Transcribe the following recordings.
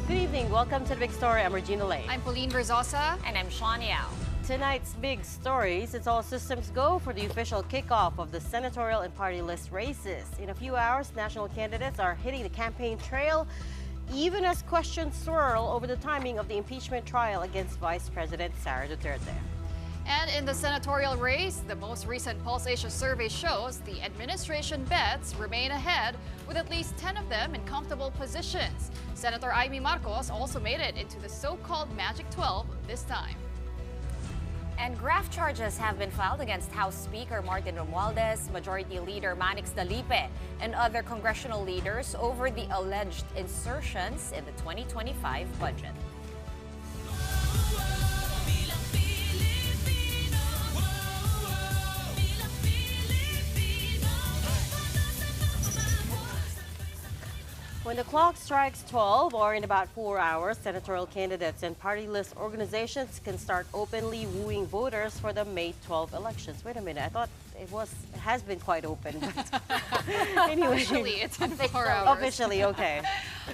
Good evening. Welcome to the Big Story. I'm Regina Lay. I'm Pauline Verzosa. And I'm Shawn Yao. Tonight's big stories, it's all systems go for the official kickoff of the senatorial and party list races. In a few hours, national candidates are hitting the campaign trail, even as questions swirl over the timing of the impeachment trial against Vice President Sara Duterte. And in the senatorial race, the most recent Pulse Asia survey shows the administration bets remain ahead, with at least 10 of them in comfortable positions. Senator Amy Marcos also made it into the so-called Magic 12 this time. And graft charges have been filed against House Speaker Martin Romualdez, Majority Leader Manix Dalipe, and other congressional leaders over the alleged insertions in the 2025 budget. When the clock strikes 12, or in about 4 hours, senatorial candidates and party list organizations can start openly wooing voters for the May 12 elections. Wait a minute, I thought it has been quite open. But anyway, Officially, it's in 4 hours. Officially, okay.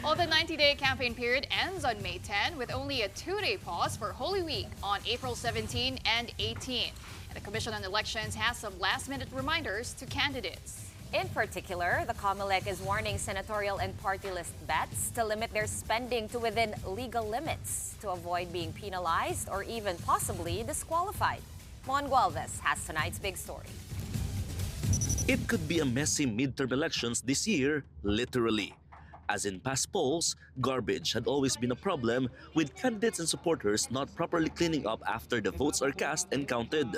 Well, the 90-day campaign period ends on May 10, with only a 2-day pause for Holy Week on April 17 and 18. And the Commission on Elections has some last-minute reminders to candidates. In particular, the COMELEC is warning senatorial and party list bets to limit their spending to within legal limits to avoid being penalized or even possibly disqualified. Mon Gualvez has tonight's big story. It could be a messy midterm elections this year, literally. As in past polls, garbage had always been a problem, with candidates and supporters not properly cleaning up after the votes are cast and counted.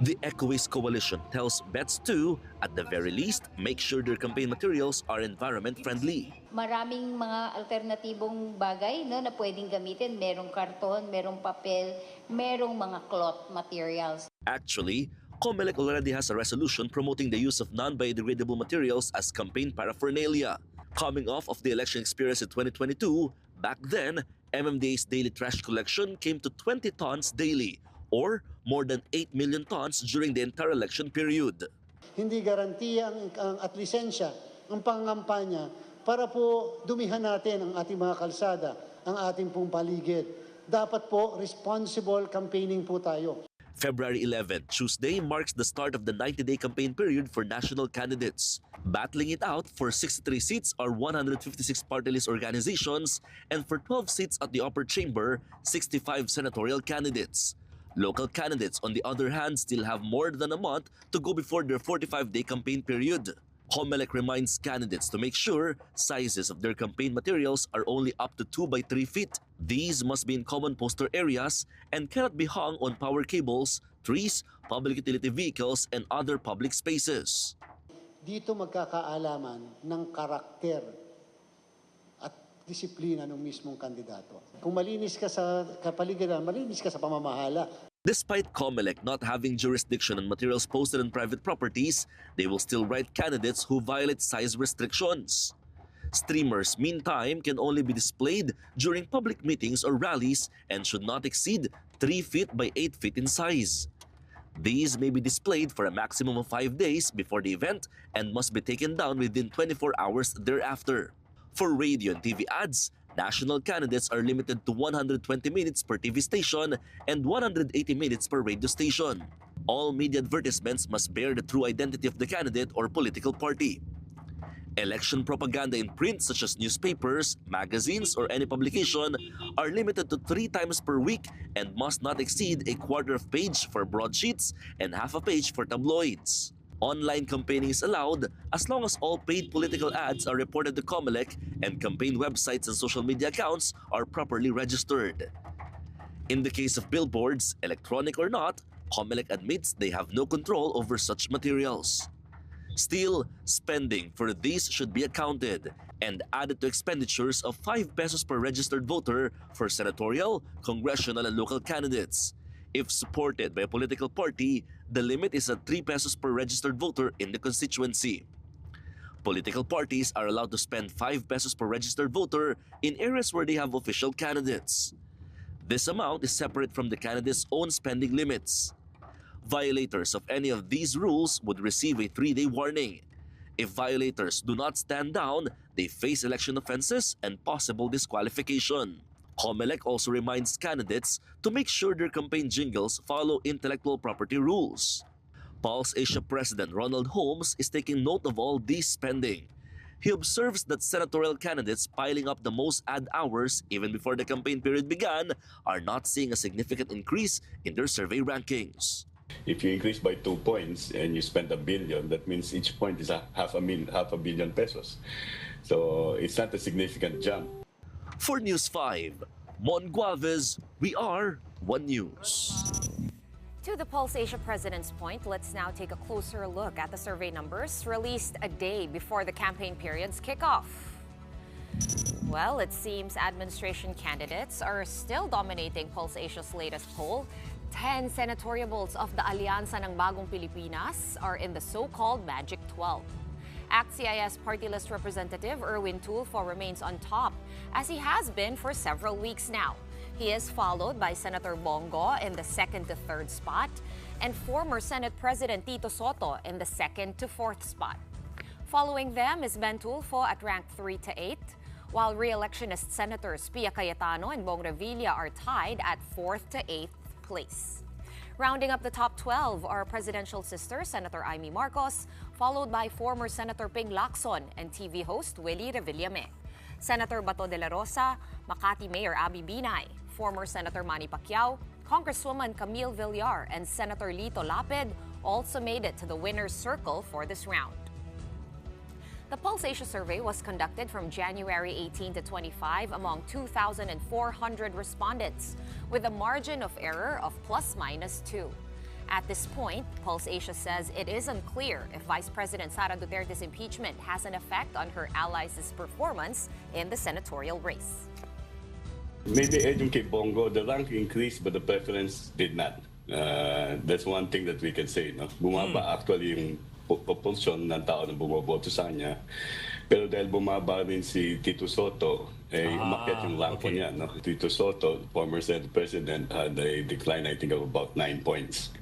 The Ecowaste Coalition tells bets to, at the very least, make sure their campaign materials are environment-friendly. Maraming mga alternatibong bagay na pwedeng gamitin. Merong karton, merong papel, merong mga cloth materials. Actually, COMELEC already has a resolution promoting the use of non-biodegradable materials as campaign paraphernalia. Coming off of the election experience in 2022, back then, MMDA's daily trash collection came to 20 tons daily, or more than 8 million tons during the entire election period. Hindi garantiya at lisensya ang pangampanya para po dumihan natin ang ating mga kalsada, ang ating pong paligid. Dapat po responsible campaigning po tayo. February 11, Tuesday, marks the start of the 90-day campaign period for national candidates. Battling it out for 63 seats are 156 party list organizations, and for 12 seats at the upper chamber, 65 senatorial candidates. Local candidates, on the other hand, still have more than a month to go before their 45-day campaign period. COMELEC reminds candidates to make sure sizes of their campaign materials are only up to 2 by 3 feet. These must be in common poster areas and cannot be hung on power cables, trees, public utility vehicles, and other public spaces. Dito magkakaalaman ng karakter at disiplina ng mismong kandidato. Kung malinis ka sa kapaligiran, malinis ka sa pamamahala. Despite COMELEC not having jurisdiction on materials posted on private properties, they will still write candidates who violate size restrictions. Streamers, meantime, can only be displayed during public meetings or rallies and should not exceed 3 feet by 8 feet in size. These may be displayed for a maximum of 5 days before the event and must be taken down within 24 hours thereafter. For radio and TV ads, national candidates are limited to 120 minutes per TV station and 180 minutes per radio station. All media advertisements must bear the true identity of the candidate or political party. Election propaganda in print, such as newspapers, magazines, or any publication, are limited to 3 times per week and must not exceed a quarter of page for broadsheets and half a page for tabloids. Online campaigning is allowed as long as all paid political ads are reported to COMELEC and campaign websites and social media accounts are properly registered. In the case of billboards, electronic or not, COMELEC admits they have no control over such materials. Still, spending for these should be accounted and added to expenditures of 5 pesos per registered voter for senatorial, congressional, and local candidates. If supported by a political party, the limit is at 3 pesos per registered voter in the constituency. Political parties are allowed to spend 5 pesos per registered voter in areas where they have official candidates. This amount is separate from the candidate's own spending limits. Violators of any of these rules would receive a 3-day warning. If violators do not stand down, they face election offenses and possible disqualification. COMELEC also reminds candidates to make sure their campaign jingles follow intellectual property rules. Pulse Asia President Ronald Holmes is taking note of all this spending. He observes that senatorial candidates piling up the most ad hours even before the campaign period began are not seeing a significant increase in their survey rankings. If you increase by 2 points and you spend $1 billion, that means each point is half a billion pesos. So it's not a significant jump. For News 5, Mon Guaves, we are One News. To the Pulse Asia president's point, let's now take a closer look at the survey numbers released a day before the campaign period's kickoff. Well, it seems administration candidates are still dominating Pulse Asia's latest poll. 10 senatoriables of the Alyansa ng Bagong Pilipinas are in the so-called Magic 12. ACT-CIS party list representative Erwin Tulfo remains on top, as he has been for several weeks now. He is followed by Senator Bongo in the 2nd to 3rd spot and former Senate President Tito Sotto in the 2nd to 4th spot. Following them is Ben Tulfo at rank 3 to 8, while re-electionist Senators Pia Cayetano and Bong Revilla are tied at 4th to 8th place. Rounding up the top 12 are presidential sister Senator Amy Marcos, followed by former Senator Ping Lacson and TV host Willie Revillame. Senator Bato de la Rosa, Makati Mayor Abby Binay, former Senator Manny Pacquiao, Congresswoman Camille Villar, and Senator Lito Lapid also made it to the winner's circle for this round. The Pulse Asia survey was conducted from January 18 to 25 among 2,400 respondents, with a margin of error of ±2. At this point, Pulse Asia says it is unclear if Vice President Sara Duterte's impeachment has an effect on her allies' performance in the senatorial race. Maybe yung kay Bongo, the rank increased but the preference did not. That's one thing that we can say. No? Bumaba actually yung propulsion ng tao na bumoboto sa kanya. Pero dahil bumaba rin si Tito Sotto, umakyat yung rank niya. No? Tito Sotto, former Senate President, had a decline I think of about 9 points.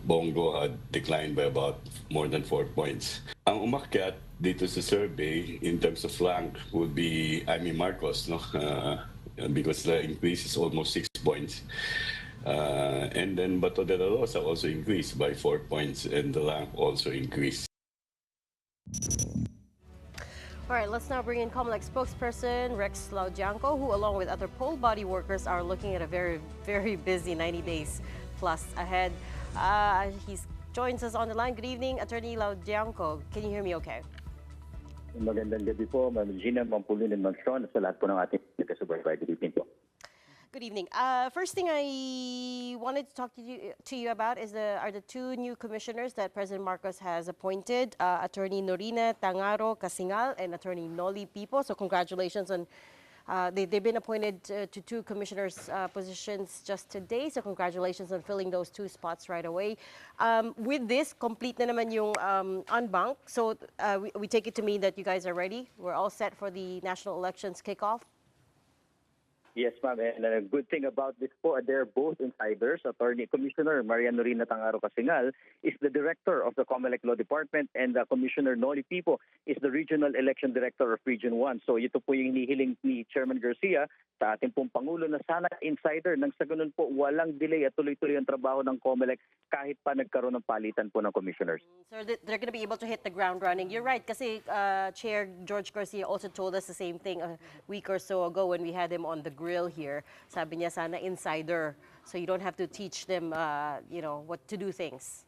Bongo had declined by about more than 4 points. Ang umakyat dito sa survey in terms of rank would be Amy Marcos, no? Because the increase is almost 6 points. And then Bato de la Rosa also increased by 4 points and the rank also increased. All right, let's now bring in COMELEC spokesperson Rex Laudianco, who along with other poll body workers are looking at a very, very busy 90 days plus ahead. He joins us on the line. Good evening, Attorney Laudianco. Can you hear me okay? Magandang gabi po, Ma'am Regina, Ma'am Pauline, and Ma'am Shawn, sa lahat po ng ating taga-subaybay. Good evening po. Good evening. First thing I wanted to talk to you about are the two new commissioners that President Marcos has appointed, Attorney Norina Tangaro Casingal and Attorney Noli Pipo. So congratulations on they've been appointed to two commissioners' positions just today. So congratulations on filling those two spots right away. With this, complete na naman yung unbank. So we take it to mean that you guys are ready. We're all set for the national elections kickoff. Yes, ma'am. And a good thing about this po, they're both insiders. Attorney Commissioner Maria Norina Tangaro Casingal is the director of the COMELEC Law Department, and Commissioner Noli Pipo is the Regional Election Director of Region 1. So ito po yung hinihiling ni Chairman Garcia sa ating pong Pangulo na sana insider nang sa ganun po walang delay at tuloy-tuloy ang trabaho ng COMELEC kahit pa nagkaroon ng palitan po ng commissioners. So they're going to be able to hit the ground running. You're right, kasi Chair George Garcia also told us the same thing a week or so ago when we had him on the grill here. Sabi niya sana insider, so you don't have to teach them, what to do things.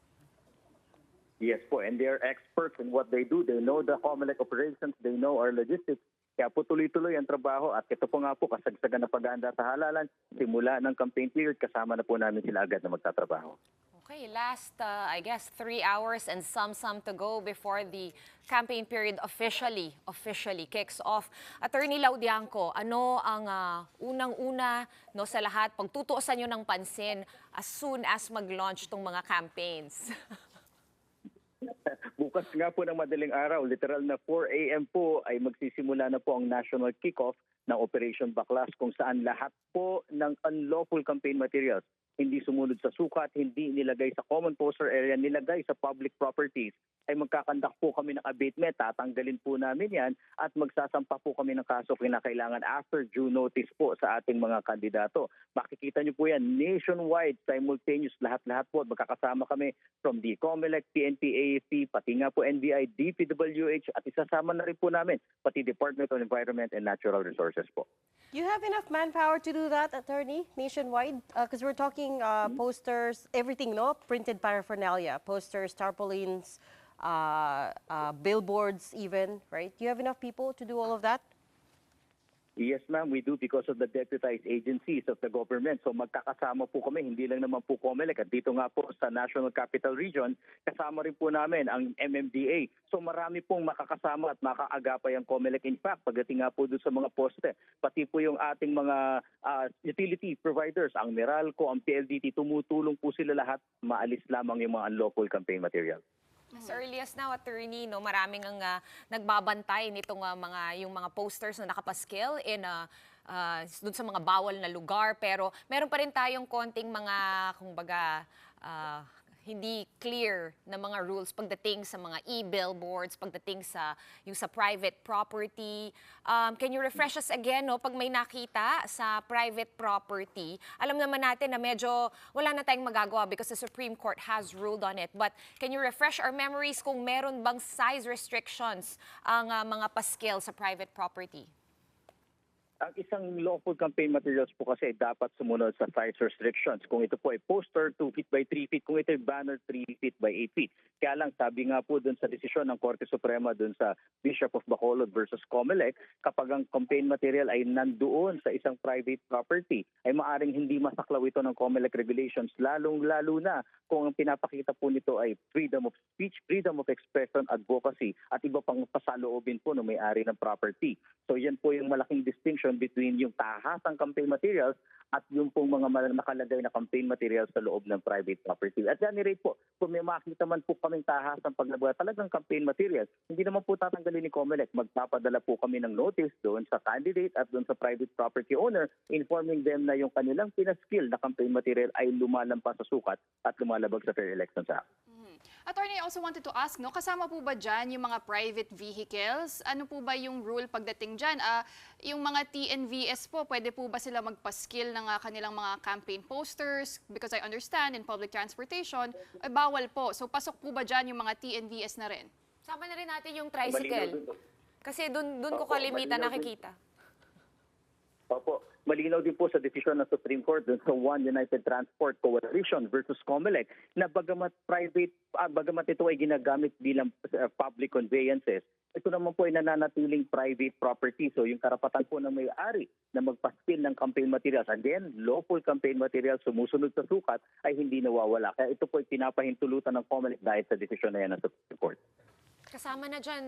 Yes po, and they're experts in what they do. They know the COMELEC operations, they know our logistics. Kaya po tuloy-tuloy ang trabaho at ito po nga po kasagsagan na paghahanda sa halalan. Simula ng campaign period, kasama na po namin sila agad na magtatrabaho. Okay, last, I guess, 3 hours and some to go before the campaign period officially kicks off. Attorney Laudianco, ano ang unang-una sa lahat, pagtutuusan nyo ng pansin as soon as mag-launch tong mga campaigns? Bukas nga po ng madaling araw, literal na 4 a.m. po ay magsisimula na po ang national kickoff ng Operation Backlash kung saan lahat po ng unlawful campaign materials hindi sumunod sa sukat, hindi nilagay sa common poster area, nilagay sa public properties, ay magkakandak po kami ng abatement. Tatanggalin po namin yan at magsasampa po kami ng kaso kinakailangan after due notice po sa ating mga kandidato. Makikita niyo po yan nationwide, simultaneous, lahat-lahat po. Magkakasama kami from the COMELEC, PNP, AFP, pati nga po NBI, DPWH at isasama na rin po namin pati Department of Environment and Natural Resources po. You have enough manpower to do that, attorney, nationwide? Because we're talking posters, everything, no? Printed paraphernalia, posters, tarpaulins, billboards even, right? Do you have enough people to do all of that? Yes, ma'am, we do because of the deputized agencies of the government. So magkakasama po kami, hindi lang naman po COMELEC. At dito nga po sa National Capital Region, kasama rin po namin ang MMDA. So marami pong makakasama at makaagapay ang COMELEC. In fact, pagdating nga po doon sa mga poste, pati po yung ating mga utility providers, ang Meralco, ang PLDT, tumutulong po sila lahat, maalis lamang yung mga unlawful campaign material. As early as now, attorney, no, maraming ang nagbabantay nitong yung mga posters na nakapaskil dun sa mga bawal na lugar, pero meron pa rin tayong konting mga kumbaga hindi clear na mga rules pagdating sa mga e-billboards, pagdating sa yung sa private property. Can you refresh us again, no, pag may nakita sa private property? Alam naman natin na medyo wala na tayong magagawa because the Supreme Court has ruled on it. But can you refresh our memories kung meron bang size restrictions ang mga paskil sa private property? Ang isang lawful campaign materials po kasi dapat sumunod sa size restrictions. Kung ito po ay poster, 2 feet by 3 feet. Kung ito ay banner, 3 feet by 8 feet. Kaya lang, sabi nga po dun sa desisyon ng Korte Suprema dun sa Bishop of Bacolod versus COMELEC, kapag ang campaign material ay nandoon sa isang private property, ay maaring hindi masaklaw ito ng COMELEC regulations, lalong-lalo na kung ang pinapakita po nito ay freedom of speech, freedom of expression, advocacy, at iba pang pasaloobin po ng may-ari ng property. So yan po yung malaking distinction between yung tahasang campaign materials at yung pong mga nakalagay na campaign materials sa loob ng private property. At yan rate po, kung may makita man po kaming tahasang paglabas talagang campaign materials, hindi naman po tatanggalin ni COMELEC. Magpapadala po kami ng notice doon sa candidate at doon sa private property owner, informing them na yung kanilang pinaskill na campaign material ay lumalampas sa sukat at lumalabag sa Fair Elections Act. Attorney, I also wanted to ask, no, kasama po ba dyan yung mga private vehicles? Ano po ba yung rule pagdating dyan? Yung mga TNVS po, pwede po ba sila magpaskill ng kanilang mga campaign posters? Because I understand in public transportation, bawal po. So pasok po ba dyan yung mga TNVS na rin? Sama na rin natin yung tricycle. Kasi dun ko kalimitan nakikita. Opo. Malinaw din po sa desisyon ng Supreme Court dun sa One United Transport Coalition versus COMELEC na bagamat ito ay ginagamit bilang public conveyances, ito naman po ay nananatiling private property. So yung karapatan po ng may-ari na magpaskil ng campaign materials, again, lawful campaign materials sumusunod sa sukat, ay hindi nawawala. Kaya ito po ay pinapahintulutan ng COMELEC dahil sa desisyon na yan ng Supreme Court. Kasama na dyan,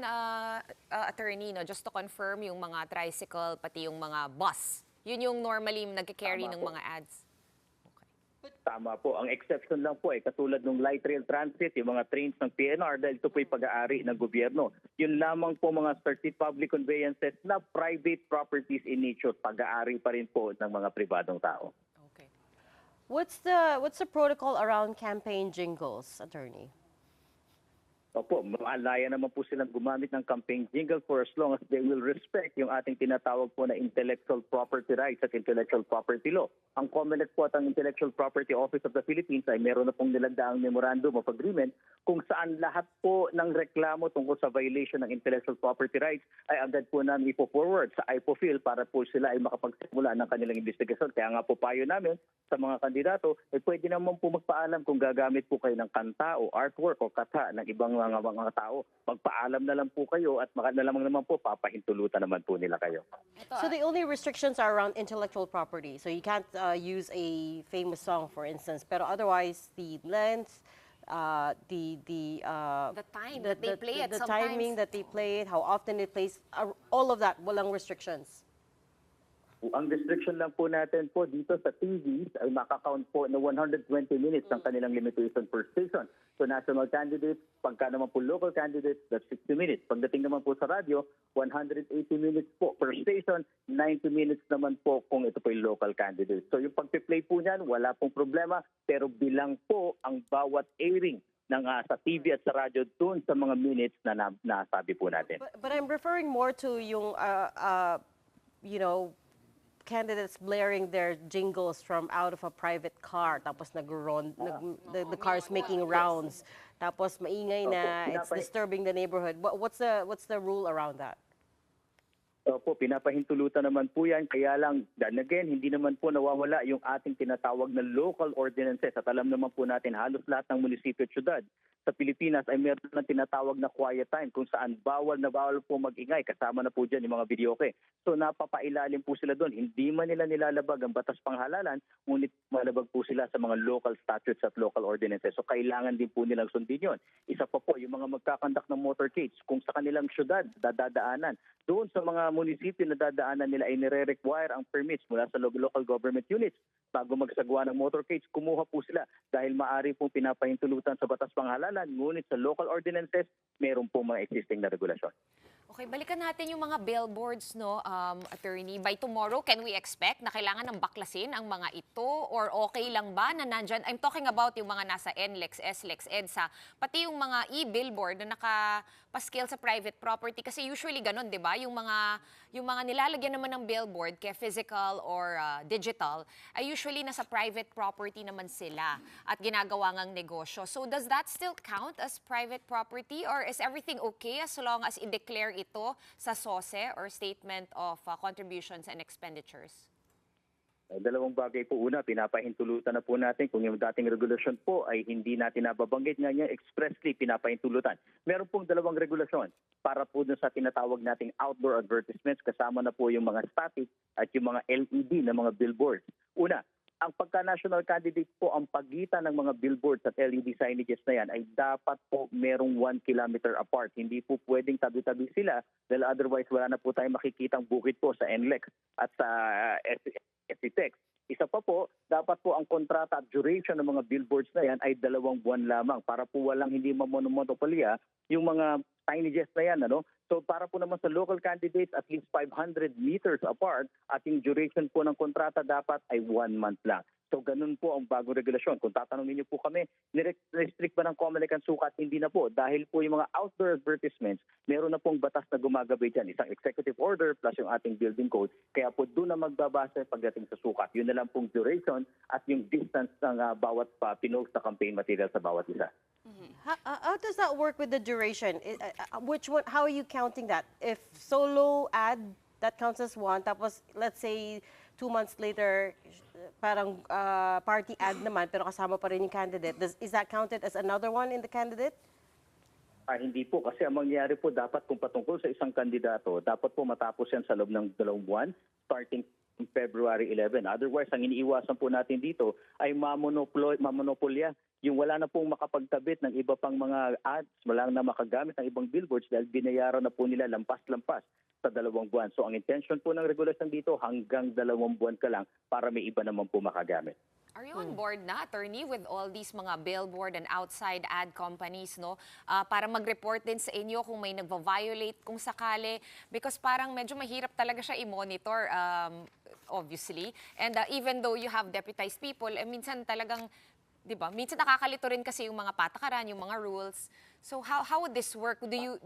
attorney, no, just to confirm yung mga tricycle, pati yung mga bus. Yun yung normally nagka-carry ng mga ads. Okay. Tama po. Ang exception lang po ay katulad ng light rail transit, yung mga trains ng PNR dahil ito po ay pag-aari ng gobyerno. Yun lamang po mga certified public conveyances na private properties in nature, pag-aari pa rin po ng mga pribadong tao. Okay. What's the protocol around campaign jingles, attorney? Opo, maalaya naman po silang gumamit ng campaign jingle for as long as they will respect yung ating tinatawag po na intellectual property rights at intellectual property law. Ang COMELEC po at ang Intellectual Property Office of the Philippines ay meron na pong nilandaang Memorandum of Agreement kung saan lahat po ng reklamo tungkol sa violation ng intellectual property rights ay agad po namin ipo-forward sa IPOPHIL para po sila ay makapagsimula ng kanilang investigasyon. Kaya nga po payo namin sa mga kandidato, pwede naman po magpaalam kung gagamit po kayo ng kanta o artwork o kata ng ibang mga tao. Magpaalam na lang po kayo at makanalamang naman po, papahintulutan naman po nila kayo. So the only restrictions are around intellectual property. So you can't use a famous song, for instance, pero otherwise the length, the time that they play it, the sometimes. timing that they play it, how often it plays, all of that, walang restrictions. Ang restriction lang po natin po dito sa TVs ay makakount po na 120 minutes ang kanilang limitation per station. So national candidates, pagka naman po local candidates, that's 60 minutes. Pagdating naman po sa radyo, 180 minutes po per station, 90 minutes naman po kung ito po yung local candidates. So yung pag-play po niyan, wala pong problema, pero bilang po ang bawat airing sa TV at sa radyo doon sa mga minutes na nasabi po natin. But I'm referring more to yung, you know, candidates blaring their jingles from out of a private car, tapos the car's making rounds, tapos maingay na, it's disturbing the neighborhood. What's the rule around that? Opo, pinapahintulutan naman po yan. Kaya lang, then again, hindi naman po nawawala yung ating tinatawag na local ordinances. At alam naman po natin, halos lahat ng munisipyo at syudad sa Pilipinas ay meron ng tinatawag na quiet time kung saan bawal na bawal po mag-ingay. Kasama na po dyan yung mga videoke. So napapailalim po sila doon. Hindi man nila nilalabag ang batas panghalalan, ngunit malabag po sila sa mga local statutes at local ordinances. So kailangan din po nilang sundin yun. Isa pa po, yung mga magkakandak ng motorcades, kung sa kanilang syudad dadaanan, doon sa mga munisipyo na dadaanan nila ay nire-require ang permits mula sa local government units. Bago magsagawa ng motorcades, kumuha po sila dahil maaari pong pinapahintulutan sa batas panghalalan, ngunit sa local ordinances, meron pong mga existing na regulasyon. Okay, balikan natin yung mga billboards, no, attorney. By tomorrow, can we expect na kailangan ng baklasin ang mga ito? Or okay lang ba na nandyan? I'm talking about yung mga nasa NLEX, SLEX, EDSA, pati yung mga e-billboard na nakapaskil sa private property. Kasi usually ganun, di ba? Yung mga nilalagyan naman ng billboard, kaya physical or digital, ay usually nasa private property naman sila at ginagawa ngang negosyo. So does that still count as private property? Or is everything okay as long as i-declare ito sa SOSE or Statement of Contributions and Expenditures? Dalawang bagay po. Una, pinapahintulutan na po natin kung yung dating regulasyon po ay hindi natin nababanggit, nga niya expressly pinapahintulutan. Meron pong dalawang regulasyon para po dun sa tinatawag nating outdoor advertisements, kasama na po yung mga static at yung mga LED na mga billboards. Una, ang pagka-national candidate po, ang pagitan ng mga billboards at LED signages na yan ay dapat po merong 1 kilometer apart. Hindi po pwedeng tabi-tabi sila dahil otherwise wala na po tayong makikitang bukid po sa NLEX at sa SCTEX. Isa pa po, dapat po ang kontrata at duration ng mga billboards na yan ay 2 buwan lamang para po walang hindi mamonopolya yung mga signages na yan. So para po naman sa local candidates, at least 500 meters apart at yung duration po ng kontrata dapat ay 1 month lang. So ganun po ang bagong regulasyon. Kung tatanungin niyo po kami, nirestrict ba ng COMELEC ang sukat? Hindi na po. Dahil po yung mga outdoor advertisements, meron na pong batas na gumagabay dyan. Isang executive order plus yung ating building code. Kaya po doon na magbabase pagdating sa sukat. Yun na lang pong duration at yung distance ng bawat pinost na campaign material sa bawat isa. How does that work with the duration? Which one? How are you counting that? If solo ad, that counts as one. Tapos, let's say, 2 months later, parang party ad naman, pero kasama pa rin yung candidate. Is that counted as another one in the candidate? Hindi po, kasi ang mangyayari po dapat kung patungkol sa isang kandidato, dapat po matapos yan sa loob ng 2 buwan, starting February 11. Otherwise, ang iniiwasan po natin dito ay mamonopolya. Yung wala na pong makapagtabit ng iba pang mga ads, wala na makagamit ng ibang billboards dahil binayaran na po nila lampas-lampas sa 2 buwan. So ang intention po ng regulasyon dito, hanggang 2 buwan ka lang para may iba naman po makagamit. Are you on board na, attorney, with all these mga billboard and outside ad companies, no? Para mag-report din sa inyo kung may nagva-violate kung sakali? Because parang medyo mahirap talaga siya i-monitor, obviously. And even though you have deputized people, minsan talagang, di ba, minsan nakakalito rin kasi yung mga patakaran, yung mga rules. So how would this work? Did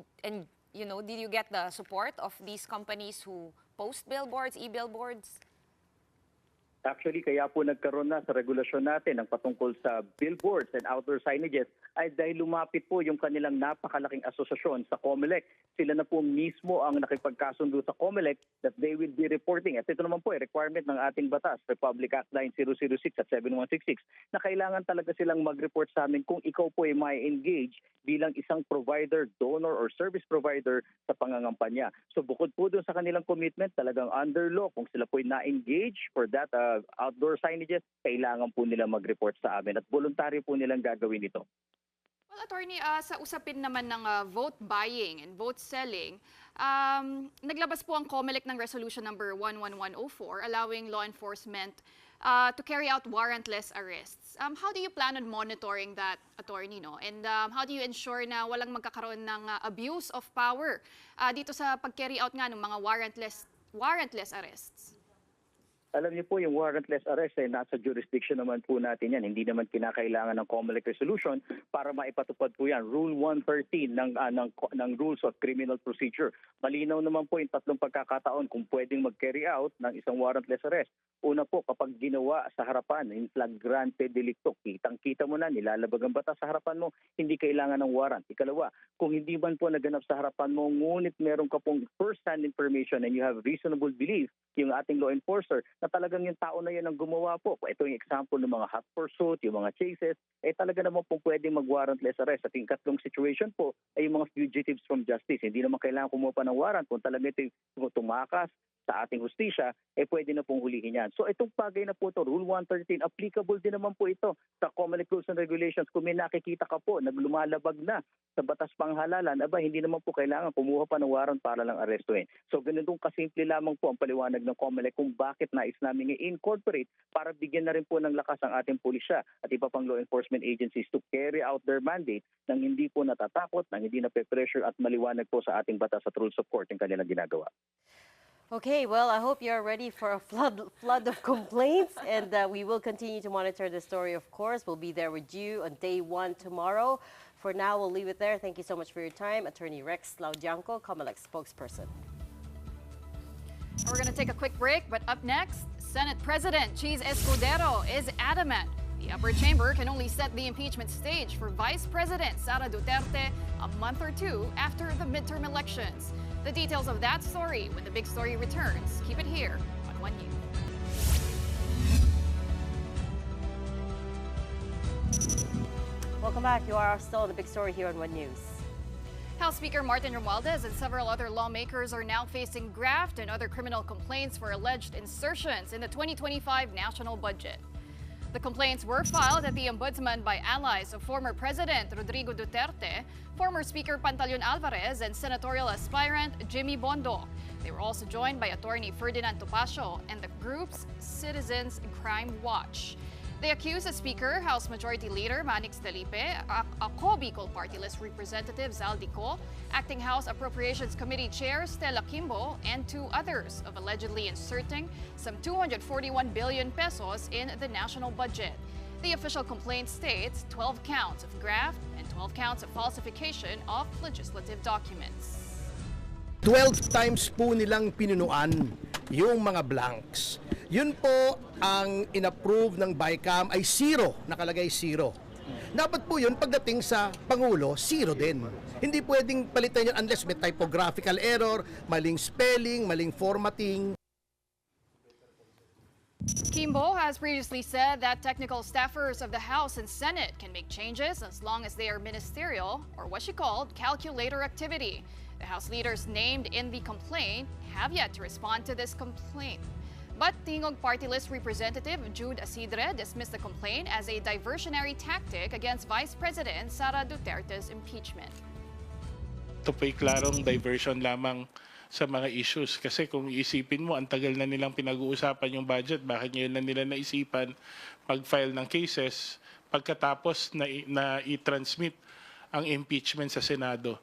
you get the support of these companies who post billboards, e-billboards? Actually, kaya po nagkaroon na sa regulasyon natin ang patungkol sa billboards and outdoor signages ay dahil lumapit po yung kanilang napakalaking asosasyon sa COMELEC. Sila na po mismo ang nakipagkasundo sa COMELEC that they will be reporting. At ito naman po ay requirement ng ating batas, Republic Act 9006 at 7166, na kailangan talaga silang mag-report sa amin kung ikaw po ay may engage bilang isang provider, donor, or service provider sa pangangampanya. So bukod po doon sa kanilang commitment, talagang under law, kung sila po ay na-engage for that outdoor signages, kailangan po nila mag-report sa amin at voluntaryo po nilang gagawin ito. Well, attorney, sa usapin naman ng vote buying and vote selling, naglabas po ang COMELEC ng resolution number 11104 allowing law enforcement to carry out warrantless arrests. How do you plan on monitoring that, attorney, no? And how do you ensure na walang magkakaroon ng abuse of power dito sa pag-carry out nga ng mga warrantless arrests? Alam niyo po, yung warrantless arrest ay nasa jurisdiction naman po natin yan. Hindi naman kinakailangan ng COMELEC resolution para maipatupad po yan. Rule 113 ng Rules of Criminal Procedure. Malinaw naman po yung tatlong pagkakataon kung pwedeng mag-carry out ng isang warrantless arrest. Una po, kapag ginawa sa harapan, in flagrante delicto, kitang-kita mo na, nilalabag ang batas sa harapan mo, hindi kailangan ng warrant. Ikalawa, kung hindi man po naganap sa harapan mo, ngunit meron ka pong first-hand information and you have reasonable belief, yung ating law enforcer, na talagang yung tao na yun ang gumawa po. Ito yung example ng mga hot pursuit, yung mga chases, talaga naman po pwedeng mag-warrantless arrest. At yung katlong situation po ay yung mga fugitives from justice. Hindi naman kailangan kumuha pa ng warrant. Kung talaga ito yung tumakas sa ating hustisya, pwede na pong hulihin yan. So itong bagay na po ito, Rule 113, applicable din naman po ito sa COMELEC Rules and Regulations. Kung may nakikita ka po, naglumalabag na sa batas panghalalan, hindi naman po kailangan kumuha pa ng warrant para lang arestuhin. So ganitong kasimple lamang po ang paliwanag ng COMELEC kung bakit nais namin i-incorporate para bigyan na rin po ng lakas ang ating pulisya at iba pang law enforcement agencies to carry out their mandate nang hindi po natatakot, nang hindi na-pressure at maliwanag po sa ating batas at rules of court yung kanilang ginagawa. Okay, well, I hope you're ready for a flood of complaints, and we will continue to monitor the story, of course. We'll be there with you on day 1 tomorrow. For now, we'll leave it there. Thank you so much for your time. Attorney Rex Laudianco, COMELEC spokesperson. We're going to take a quick break, but up next, Senate President Cheese Escudero is adamant the upper chamber can only set the impeachment stage for Vice President Sara Duterte a month or two after the midterm elections. The details of that story when the Big Story returns. Keep it here on One News. Welcome back. You are still on the Big Story here on One News. House Speaker Martin Romualdez and several other lawmakers are now facing graft and other criminal complaints for alleged insertions in the 2025 national budget. The complaints were filed at the Ombudsman by allies of former President Rodrigo Duterte, former Speaker Pantaleon Alvarez, and senatorial aspirant Jimmy Bondo. They were also joined by attorney Ferdinand Topacio and the group's Citizens Crime Watch. They accuse the Speaker, House Majority Leader Manix Dalipe, Ako Bicol Party List Representative Zaldico, Acting House Appropriations Committee Chair Stella Kimbo, and 2 others of allegedly inserting some 241 billion pesos in the national budget. The official complaint states 12 counts of graft and 12 counts of falsification of legislative documents. 12 times po nilang pinunuan yung mga blanks. Yun po ang inapprove ng BICAM ay 0, nakalagay 0. Dapat po yun pagdating sa Pangulo, 0 din. Hindi pwedeng palitan yun unless may typographical error, maling spelling, maling formatting. Kimbo has previously said that technical staffers of the House and Senate can make changes as long as they are ministerial, or what she called calculator activity. The House leaders named in the complaint have yet to respond to this complaint. But Tingog Party List Representative Jude Asidre dismissed the complaint as a diversionary tactic against Vice President Sara Duterte's impeachment. Ito po'y klarong diversion lamang sa mga issues. Kasi kung iisipin mo, ang tagal na nilang pinag-uusapan yung budget, bakit ngayon na nila naisipan pag-file ng cases pagkatapos na i-transmit ang impeachment sa Senado.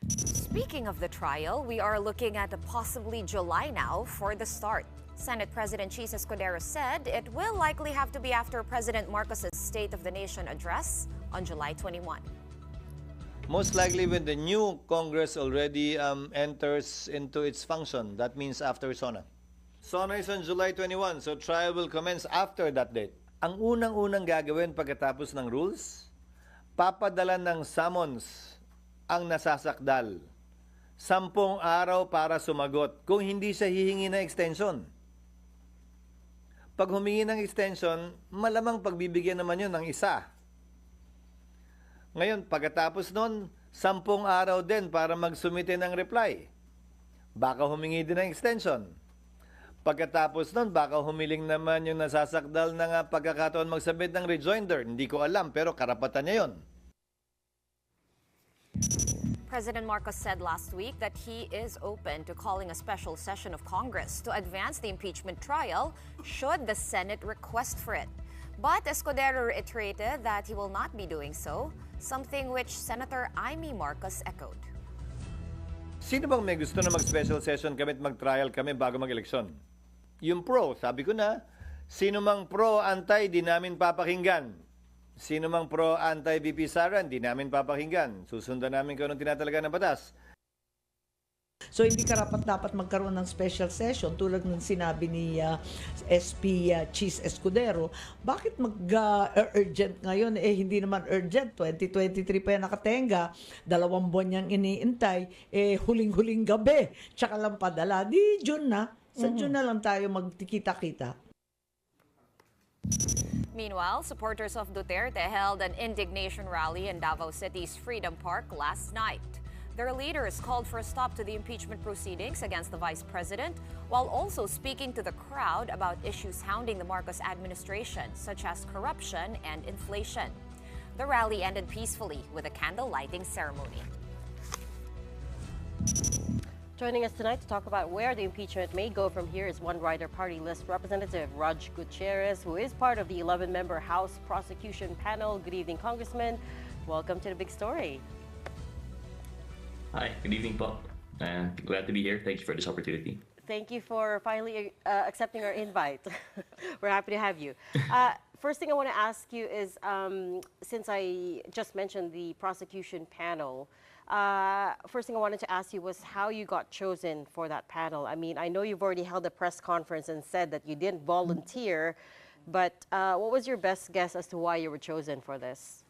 Speaking of the trial, we are looking at a possibly July now for the start. Senate President Cheese Escudero said it will likely have to be after President Marcos's State of the Nation address on July 21. Most likely when the new Congress already enters into its function. That means after SONA. SONA is on July 21, so trial will commence after that date. Ang unang-unang gagawin pagkatapos ng rules, papadala ng summons ang nasasakdal. 10 araw para sumagot kung hindi siya hihingi ng extension. Pag humingi ng extension, malamang pagbibigyan naman yun ng isa. Ngayon, pagkatapos nun, 10 araw din para magsumite ng reply. Baka humingi din ng extension. Pagkatapos nun, baka humiling naman yung nasasakdal ng pagkakataon magsabit ng rejoinder. Hindi ko alam, pero karapatan niya yun. President Marcos said last week that he is open to calling a special session of Congress to advance the impeachment trial should the Senate request for it. But Escudero reiterated that he will not be doing so, something which Senator Amy Marcos echoed. Sino bang may gusto na mag-special session kami at mag-trial kami bago mag-eleksyon? Yung pro, sabi ko na, sino mang pro-anti, di namin papakinggan. Sino mang pro-anti-VP Sara, di namin papakinggan. Susundan namin kung anong tinatalaga ng batas. So hindi karapat-dapat magkaroon ng special session tulad ng sinabi ni SP Cheese Escudero. Bakit mag-urgent ngayon? Hindi naman urgent. 2023 pa yan nakatenga. 2 buwan niyang iniintay. Huling-huling gabi. Tsaka lang padala. Di June na. Sa June na lang tayo magkita-kita. Meanwhile, supporters of Duterte held an indignation rally in Davao City's Freedom Park last night. Their leaders called for a stop to the impeachment proceedings against the vice president, while also speaking to the crowd about issues hounding the Marcos administration, such as corruption and inflation. The rally ended peacefully with a candle lighting ceremony. Joining us tonight to talk about where the impeachment may go from here is One Rider Party List Representative Raj Gutierrez, who is part of the 11-member House Prosecution Panel. Good evening, Congressman. Welcome to the Big Story. Hi, good evening, po. Glad to be here. Thank you for this opportunity. Thank you for finally accepting our invite. We're happy to have you. First thing I want to ask you is, since I just mentioned the prosecution panel, first thing I wanted to ask you was how you got chosen for that panel. I mean, I know you've already held a press conference and said that you didn't volunteer, but what was your best guess as to why you were chosen for this?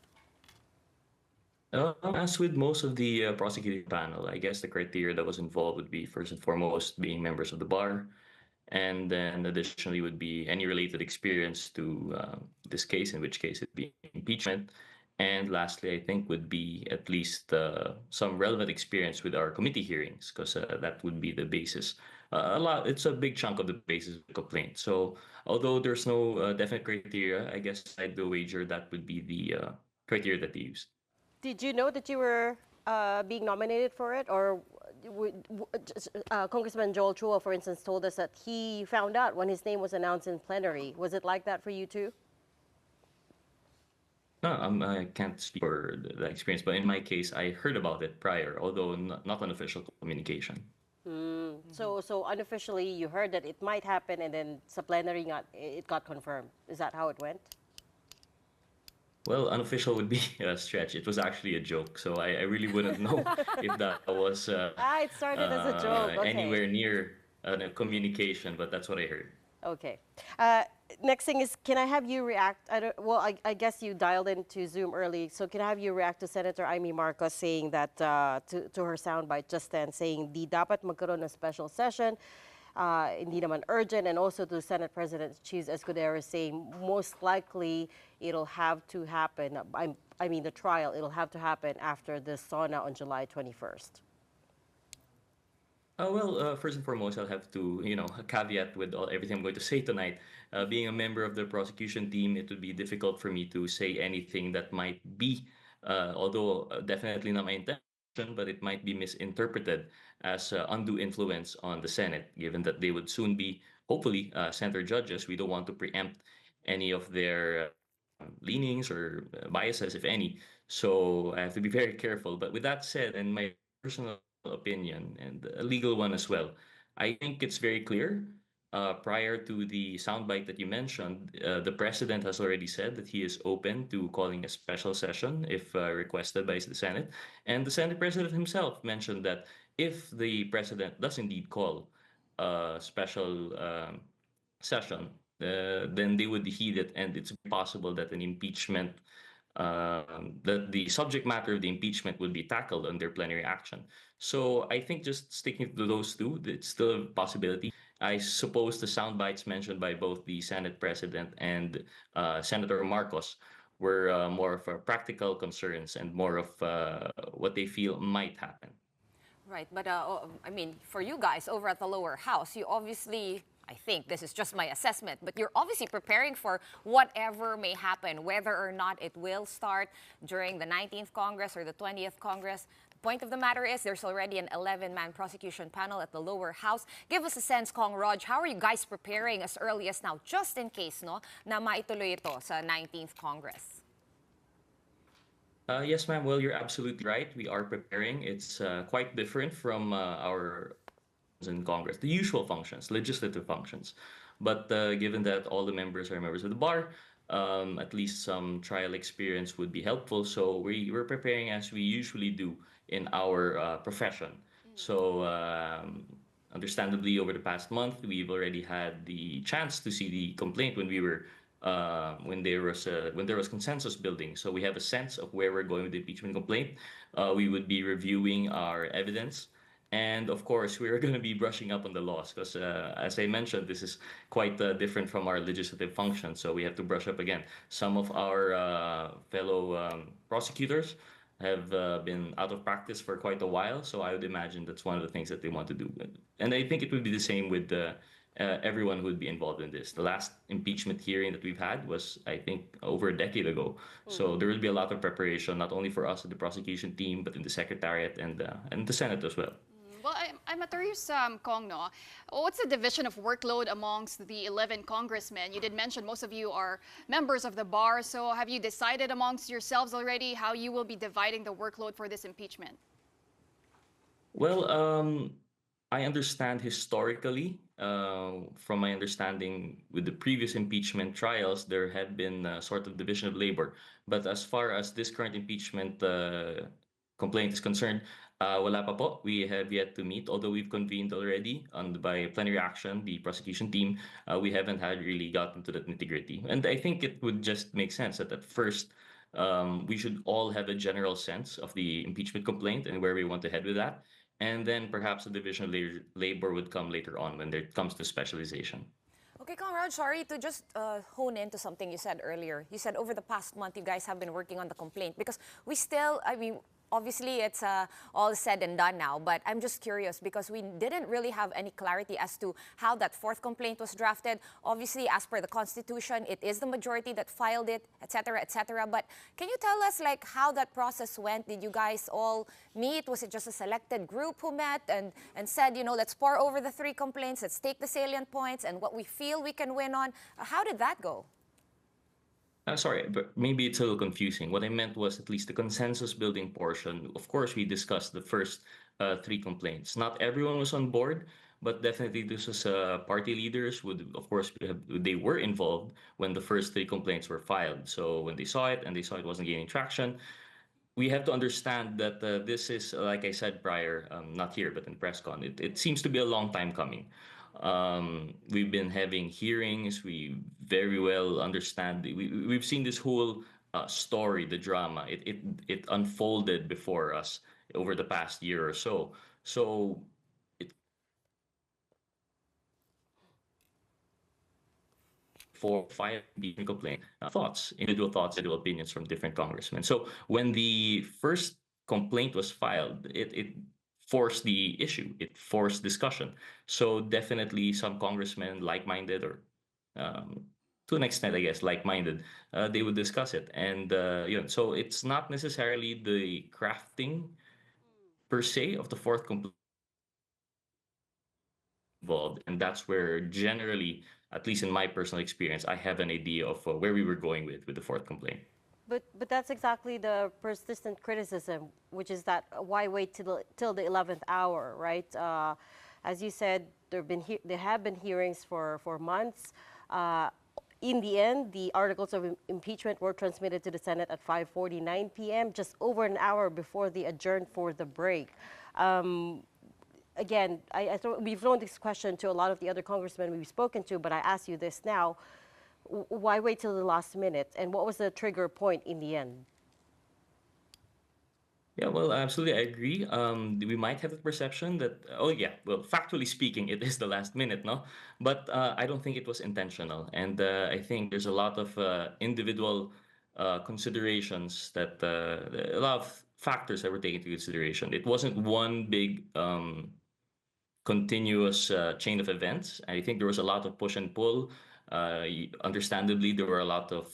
As with most of the prosecuting panel, I guess the criteria that was involved would be first and foremost being members of the bar, and then additionally would be any related experience to this case, in which case it'd be impeachment, and lastly, I think would be at least some relevant experience with our committee hearings, because that would be the basis. It's a big chunk of the basis of the complaint. So although there's no definite criteria, I guess I'd wager that would be the criteria that they used. Did you know that you were being nominated for it? Or Congressman Joel Chua, for instance, told us that he found out when his name was announced in plenary. Was it like that for you too? No, I can't speak for the experience, but in my case, I heard about it prior, although not an official communication. So unofficially, you heard that it might happen, and then sa plenary it got confirmed. Is that how it went? Well, unofficial would be a stretch. It was actually a joke, so I really wouldn't know if that was it started as a joke. Okay. Anywhere near a communication, but that's what I heard. Okay. Next thing is, can I have you react? I guess you dialed into Zoom early, so can I have you react to Senator Amy Marcos saying that to her soundbite just then, saying di dapat magkaroon ng special session. Hindi naman urgent, and also to Senate President Cheese Escudero saying most likely it'll have to happen, I mean the trial, it'll have to happen after the SONA on July 21st. Well, first and foremost, I'll have to, caveat with everything I'm going to say tonight. Being a member of the prosecution team, it would be difficult for me to say anything that might be, although definitely not my intention, but it might be misinterpreted as undue influence on the Senate, given that they would soon be, hopefully, center judges. We don't want to preempt any of their leanings or biases, if any. So I have to be very careful. But with that said, and my personal opinion, and a legal one as well, I think it's very clear. Prior to the soundbite that you mentioned, the president has already said that he is open to calling a special session if requested by the Senate. And the Senate president himself mentioned that if the president does indeed call a special session, then they would heed it, and it's possible that an impeachment, that the subject matter of the impeachment would be tackled under plenary action. So I think just sticking to those two, it's still a possibility. I suppose the sound bites mentioned by both the Senate President and Senator Marcos were more of practical concerns and more of what they feel might happen. Right, but I mean, for you guys over at the lower house, you obviously, I think this is just my assessment, but you're obviously preparing for whatever may happen, whether or not it will start during the 19th Congress or the 20th Congress. The point of the matter is there's already an 11-man prosecution panel at the lower house. Give us a sense, Kong Raj, how are you guys preparing as early as now, just in case, no, na maituloy ito sa 19th Congress? Yes, ma'am. Well, you're absolutely right. We are preparing. It's quite different from our in Congress, the usual functions, legislative functions. But given that all the members are members of the bar, at least some trial experience would be helpful. So we're preparing as we usually do in our profession. So understandably, over the past month, we've already had the chance to see the complaint when there was consensus building. So we have a sense of where we're going with the impeachment complaint. We would be reviewing our evidence. And of course, we're going to be brushing up on the laws because, as I mentioned, this is quite different from our legislative function. So we have to brush up again. Some of our fellow prosecutors have been out of practice for quite a while. So I would imagine that's one of the things that they want to do. And I think it would be the same with everyone who would be involved in this. The last impeachment hearing that we've had was, I think, over a decade ago. So there will be a lot of preparation, not only for us at the prosecution team, but in the Secretariat and the Senate as well. Well, I'm curious, Kong, no? What's the division of workload amongst the 11 congressmen? You did mention most of you are members of the bar, so have you decided amongst yourselves already how you will be dividing the workload for this impeachment? Well, I understand historically, from my understanding with the previous impeachment trials, there had been a sort of division of labor. But as far as this current impeachment complaint is concerned, wala pa po. We have yet to meet, although we've convened already by plenary action, the prosecution team. We haven't had really gotten to that nitty-gritty. And I think it would just make sense that at first, we should all have a general sense of the impeachment complaint and where we want to head with that. And then perhaps the division of labor would come later on when it comes to specialization. Okay, Conrad, sorry to just hone into something you said earlier. You said over the past month, you guys have been working on the complaint because we still, obviously, it's all said and done now, but I'm just curious because we didn't really have any clarity as to how that fourth complaint was drafted. Obviously, as per the Constitution, it is the majority that filed it, et cetera, et cetera. But can you tell us, like, how that process went? Did you guys all meet? Was it just a selected group who met and said, you know, let's pour over the three complaints, let's take the salient points and what we feel we can win on? How did that go? Sorry, but maybe it's a little confusing. What I meant was at least the consensus building portion. Of course, we discussed the first three complaints. Not everyone was on board, but definitely this was party leaders would, of course, they were involved when the first three complaints were filed. So when they saw it and they saw it wasn't gaining traction, we have to understand that this is, like I said prior, not here, but in press con, it seems to be a long time coming. We've been having hearings. We very well understand. We've seen this whole story, the drama. It unfolded before us over the past year or so. So it for file being complaint individual thoughts, individual opinions from different congressmen. So when the first complaint was filed, it forced the issue. It forced discussion. So definitely some congressmen like-minded or to an extent, I guess, like-minded, they would discuss it. And so it's not necessarily the crafting per se of the fourth complaint involved. And that's where generally, at least in my personal experience, I have an idea of where we were going with the fourth complaint. But that's exactly the persistent criticism, which is that why wait till the 11th hour, right? As you said, there have been hearings for months. In the end, the articles of impeachment were transmitted to the Senate at 5:49 p.m., just over an hour before they adjourned for the break. Again, we've thrown this question to a lot of the other congressmen we've spoken to, but I ask you this now. Why wait till the last minute? And what was the trigger point in the end? Yeah, well, absolutely, I agree. We might have the perception that, oh yeah, well, factually speaking, it is the last minute, no? But I don't think it was intentional. And I think there's a lot of individual considerations that, a lot of factors that were taken into consideration. It wasn't one big continuous chain of events. I think there was a lot of push and pull. Understandably, there were a lot of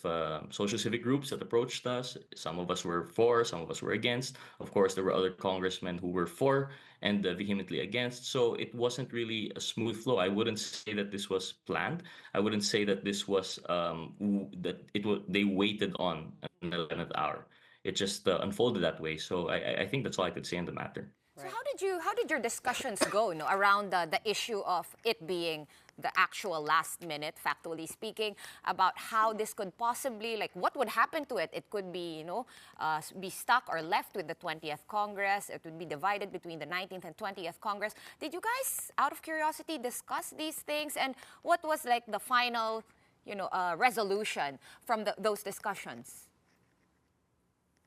social civic groups that approached us. Some of us were for, some of us were against. Of course, there were other congressmen who were for and vehemently against. So it wasn't really a smooth flow. I wouldn't say that this was planned. I wouldn't say that this was they waited on an 11th hour. It just unfolded that way. So I think that's all I could say on the matter. So how did your discussions go, around the issue of it being the actual last minute, factually speaking, about how this could possibly, like, what would happen to it? It could be, be stuck or left with the 20th Congress. It would be divided between the 19th and 20th Congress. Did you guys, out of curiosity, discuss these things? And what was, like, the final, resolution from those discussions?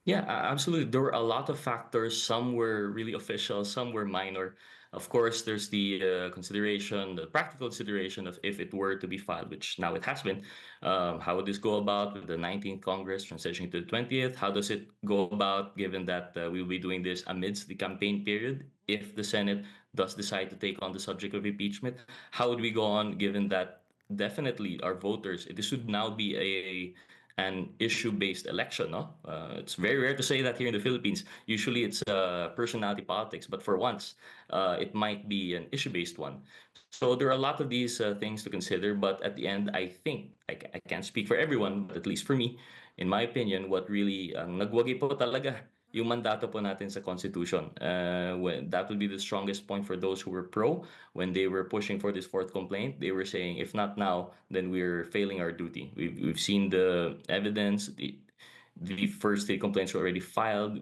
Yeah, absolutely. There were a lot of factors. Some were really official, some were minor. Of course, there's the the practical consideration of if it were to be filed, which now it has been. How would this go about with the 19th Congress transitioning to the 20th? How does it go about given that we'll be doing this amidst the campaign period if the Senate does decide to take on the subject of impeachment? How would we go on given that definitely our voters, this should now be an issue-based election, no? It's very rare to say that here in the Philippines. Usually it's personality politics, but for once, it might be an issue-based one. So there are a lot of these things to consider, but at the end, I think, I can't speak for everyone, but at least for me, in my opinion, what really nagwagi po talaga yung mandato po natin sa Constitution. That would be the strongest point for those who were pro. When they were pushing for this fourth complaint, they were saying, if not now, then we're failing our duty. We've seen the evidence. The first state complaints were already filed.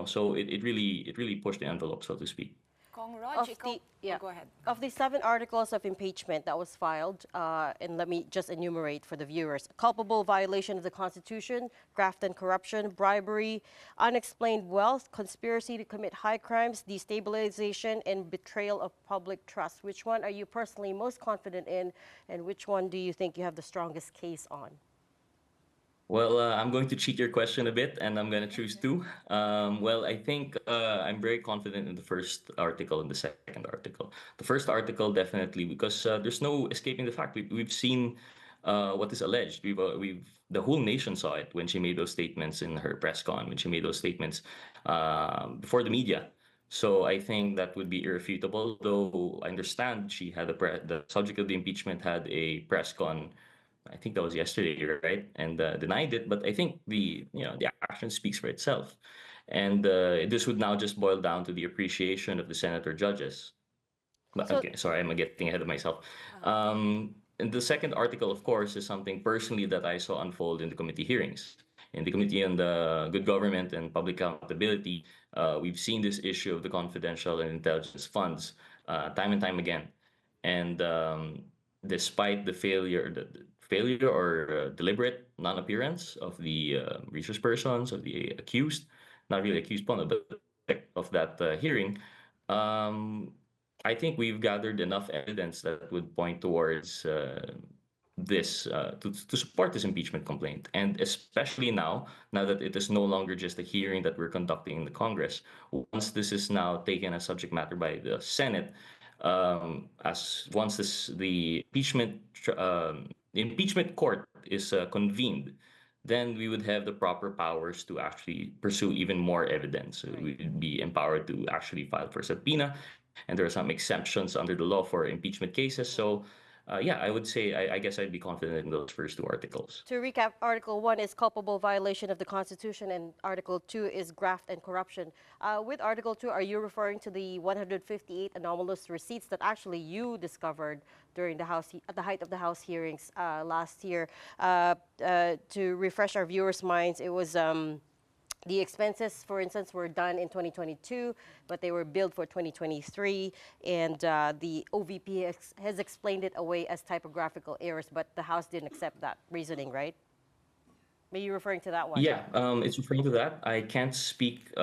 So it really pushed the envelope, so to speak. Go ahead. Of the 7 articles of impeachment that was filed, and let me just enumerate for the viewers: culpable violation of the Constitution, graft and corruption, bribery, unexplained wealth, conspiracy to commit high crimes, destabilization, and betrayal of public trust. Which one are you personally most confident in, and which one do you think you have the strongest case on? Well, I'm going to cheat your question a bit, and I'm going to choose 2. Well, I think I'm very confident in the first article and the second article. The first article, definitely, because there's no escaping the fact. We've seen what is alleged. The whole nation saw it when she made those statements in her press con, when she made those statements before the media. So I think that would be irrefutable, though I understand she had the subject of the impeachment had a press con. I think that was yesterday, right? And denied it. But I think the action speaks for itself. And this would now just boil down to the appreciation of the senator judges. But okay, sorry, I'm getting ahead of myself. And the second article, of course, is something personally that I saw unfold in the committee hearings. In the Committee on the Good Government and Public Accountability, we've seen this issue of the confidential and intelligence funds time and time again. And despite the failure or deliberate non-appearance of the resource persons, of the accused, not really accused, but of that hearing, I think we've gathered enough evidence that would point towards this to support this impeachment complaint. And especially now that it is no longer just a hearing that we're conducting in the Congress, once this is now taken as subject matter by the Senate, once the impeachment court is convened, then we would have the proper powers to actually pursue even more evidence. So we would be empowered to actually file for subpoena, and there are some exemptions under the law for impeachment cases. So I would say I guess I'd be confident in those first 2 articles. To recap, Article 1 is culpable violation of the Constitution, and Article 2 is graft and corruption. With Article 2, are you referring to the 158 anomalous receipts that actually you discovered during at the height of the House hearings last year? To refresh our viewers' minds, it was the expenses, for instance, were done in 2022, but they were billed for 2023, and the OVP has explained it away as typographical errors, but the House didn't accept that reasoning, right? Are you referring to that one? Yeah, it's referring to that. I can't speak